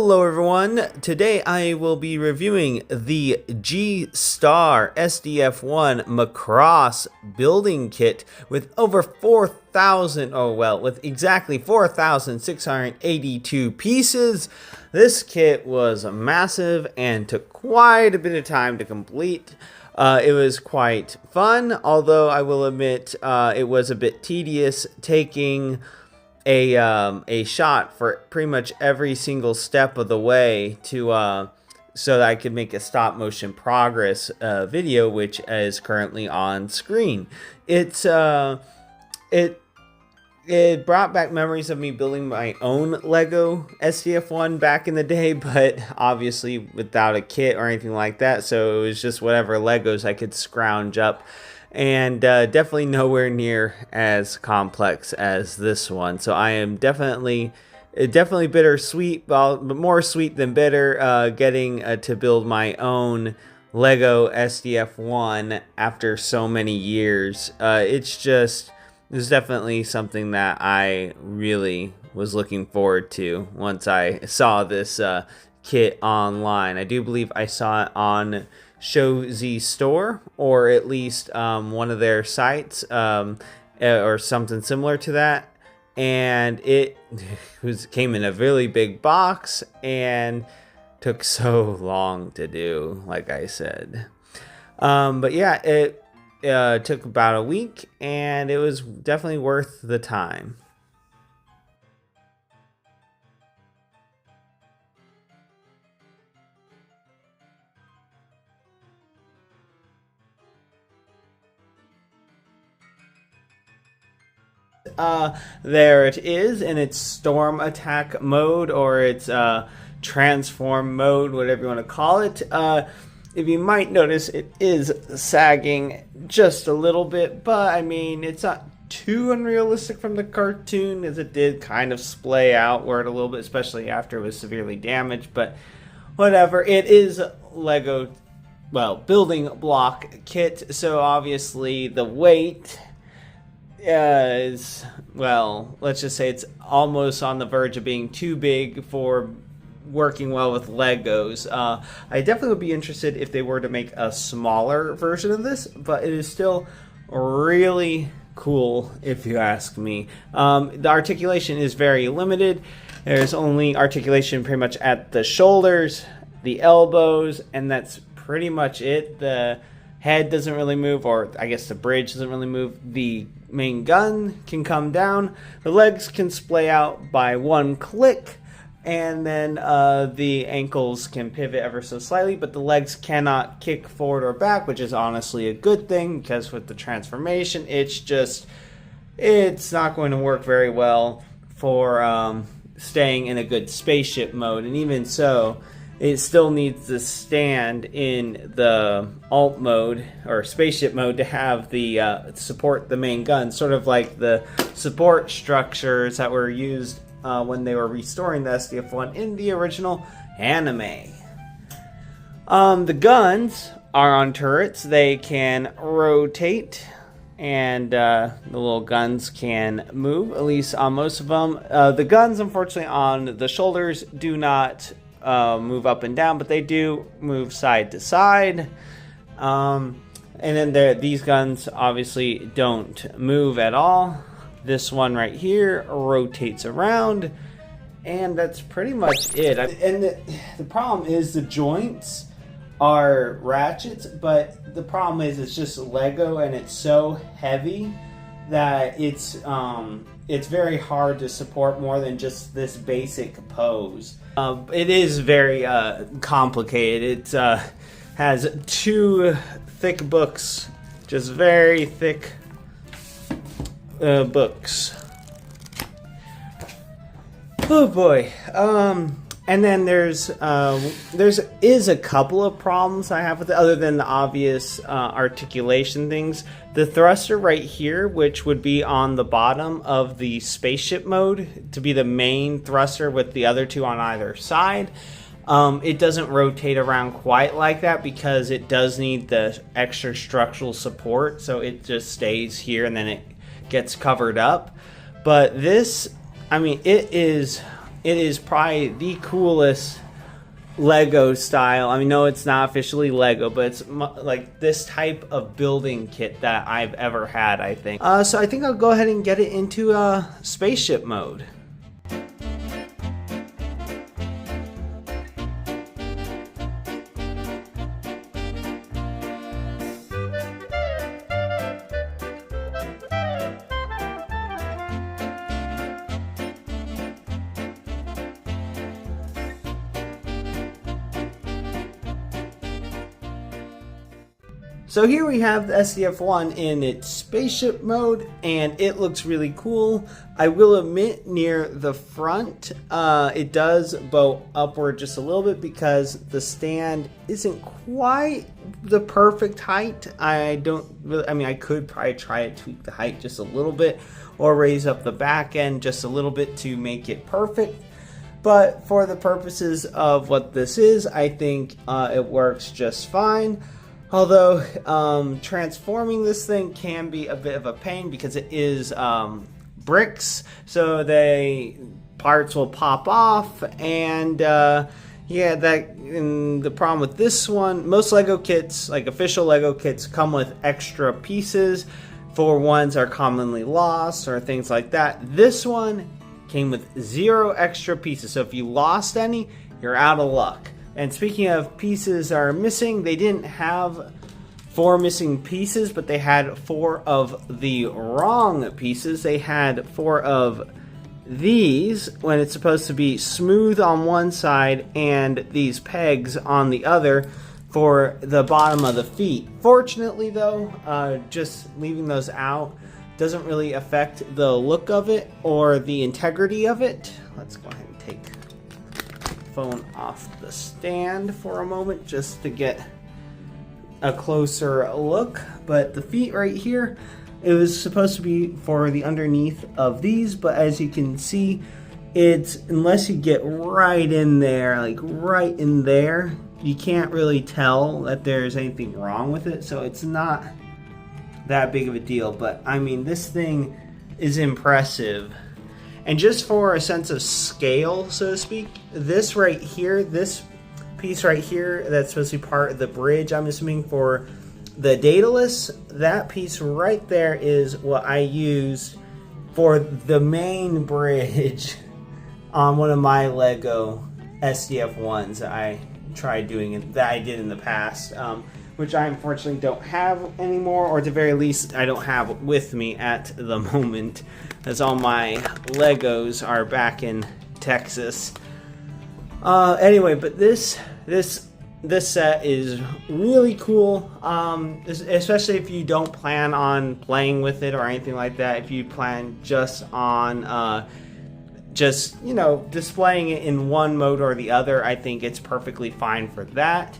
Hello everyone, today I will be reviewing the G-Star SDF-1 Macross building kit with over 4,000, with exactly 4,682 pieces. This kit was massive and took quite a bit of time to complete. It was quite fun, although I will admit it was a bit tedious taking a shot for pretty much every single step of the way to so that I could make a stop motion progress video, which is currently on screen. It brought back memories of me building my own Lego SDF-1 back in the day, but obviously without a kit or anything like that, so it was just whatever Legos I could scrounge up. And definitely nowhere near as complex as this one. So I am definitely bittersweet, but more sweet than bitter, getting to build my own Lego SDF-1 after so many years. It's definitely something that I really was looking forward to once I saw this kit online. I do believe I saw it on Show Z Store, or at least one of their sites, or something similar to that, and it came in a really big box and took so long to do, like I said. But yeah, it took about a week, and it was definitely worth the time. There it is in its storm attack mode, or its transform mode, whatever you want to call it. If you might notice, it is sagging just a little bit, but I mean, it's not too unrealistic from the cartoon, as it did kind of splay outward a little bit, especially after it was severely damaged. But whatever, it is Lego, building block kit, so obviously the weight is, let's just say it's almost on the verge of being too big for working well with Legos. I definitely would be interested if they were to make a smaller version of this, but it is still really cool if you ask me. The articulation is very limited. There's only articulation pretty much at the shoulders, the elbows, and that's pretty much it. The head doesn't really move, or I guess the bridge doesn't really move. The main gun can come down. The legs can splay out by one click, and then the ankles can pivot ever so slightly, but the legs cannot kick forward or back, which is honestly a good thing, because with the transformation, it's not going to work very well for staying in a good spaceship mode. And even so, it still needs to stand in the alt mode or spaceship mode to have the support the main gun, sort of like the support structures that were used when they were restoring the SDF-1 in the original anime. The guns are on turrets. They can rotate, and the little guns can move, at least on most of them. The guns, unfortunately, on the shoulders do not move up and down, but they do move side to side. And then these guns obviously don't move at all. This one right here rotates around, and that's pretty much it. And the problem is the joints are ratchets, but the problem is it's just Lego, and it's so heavy that it's very hard to support more than just this basic pose. It is very complicated. It has two thick books, just very thick books. Oh boy. And then there's a couple of problems I have with it, other than the obvious articulation things. The thruster right here, which would be on the bottom of the spaceship mode to be the main thruster with the other two on either side, it doesn't rotate around quite like that because it does need the extra structural support, so it just stays here and then it gets covered up. But this, I mean, it is it is probably the coolest Lego style. I mean, no, it's not officially Lego, but it's like this type of building kit that I've ever had, I think. So I think I'll go ahead and get it into spaceship mode. So here we have the SDF-1 in its spaceship mode, and it looks really cool. I will admit, near the front, it does bow upward just a little bit because the stand isn't quite the perfect height. I mean, I could probably try to tweak the height just a little bit, or raise up the back end just a little bit to make it perfect. But for the purposes of what this is, I think it works just fine. Although transforming this thing can be a bit of a pain because it is bricks, so parts will pop off, and yeah, and the problem with this one, most Lego kits, like official Lego kits, come with extra pieces for ones are commonly lost or things like that. This one came with 0 extra pieces, so if you lost any, you're out of luck. And speaking of pieces are missing, they didn't have 4 missing pieces, but they had 4 of the wrong pieces. They had 4 of these when it's supposed to be smooth on one side and these pegs on the other for the bottom of the feet. Fortunately though, just leaving those out doesn't really affect the look of it or the integrity of it. Let's go ahead and take phone off the stand for a moment just to get a closer look. But the feet right here, it was supposed to be for the underneath of these, but as you can see, it's, unless you get right in there, like right in there, you can't really tell that there's anything wrong with it, so it's not that big of a deal. But I mean, this thing is impressive. And just for a sense of scale, so to speak, this right here, this piece right here, that's supposed to be part of the bridge, I'm assuming, for the Daedalus, that piece right there is what I use for the main bridge on one of my Lego SDF-1s that I tried doing, that I did in the past, which I unfortunately don't have anymore, or at the very least I don't have with me at the moment, as all my Legos are back in Texas. Anyway, but this set is really cool, especially if you don't plan on playing with it or anything like that. If you plan just on you know, displaying it in one mode or the other, I think it's perfectly fine for that.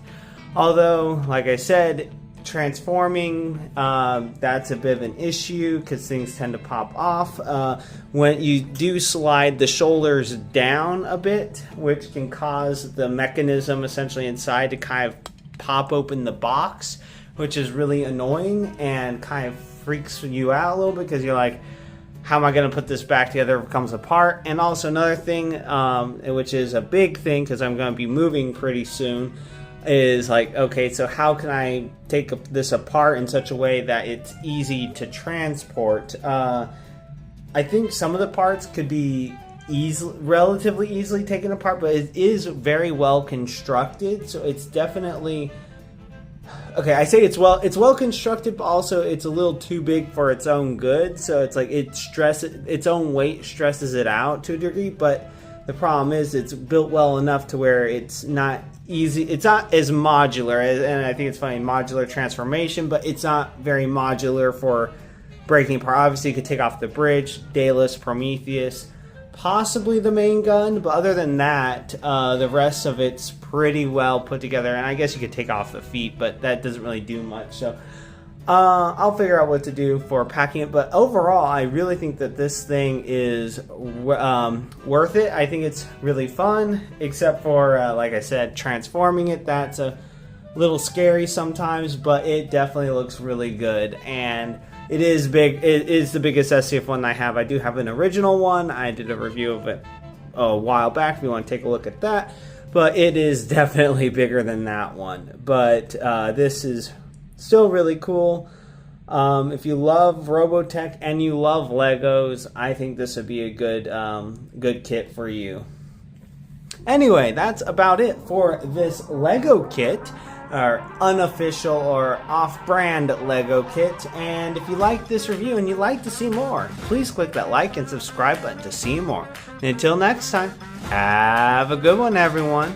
Although, like I said, transforming, that's a bit of an issue because things tend to pop off when you do slide the shoulders down a bit, which can cause the mechanism essentially inside to kind of pop open the box, which is really annoying and kind of freaks you out a little bit because you're like, how am I going to put this back together if it comes apart? And also another thing, which is a big thing because I'm going to be moving pretty soon, is like, okay, so how can I take this apart in such a way that it's easy to transport? I think some of the parts could be relatively easily taken apart, but it is very well constructed, so it's definitely, okay, I say it's well constructed, but also it's a little too big for its own good, so it's like its own weight stresses it out to a degree. But the problem is it's built well enough to where it's not easy, it's not as modular, and I think it's funny, modular transformation, but it's not very modular for breaking apart. Obviously you could take off the bridge, Daedalus, Prometheus, possibly the main gun, but other than that, the rest of it's pretty well put together. And I guess you could take off the feet, but that doesn't really do much. So I'll figure out what to do for packing it. But overall, I really think that this thing is worth it. I think it's really fun, except for, like I said, transforming it. That's a little scary sometimes, but it definitely looks really good. And it is big. It is the biggest SDF one I have. I do have an original one. I did a review of it a while back if you want to take a look at that. But it is definitely bigger than that one. But this is still really cool. If you love Robotech and you love Legos, I think this would be a good kit for you. Anyway, that's about it for this Lego kit, our unofficial or off-brand Lego kit. And if you like this review and you'd like to see more, please click that like and subscribe button to see more. And until next time, have a good one, everyone.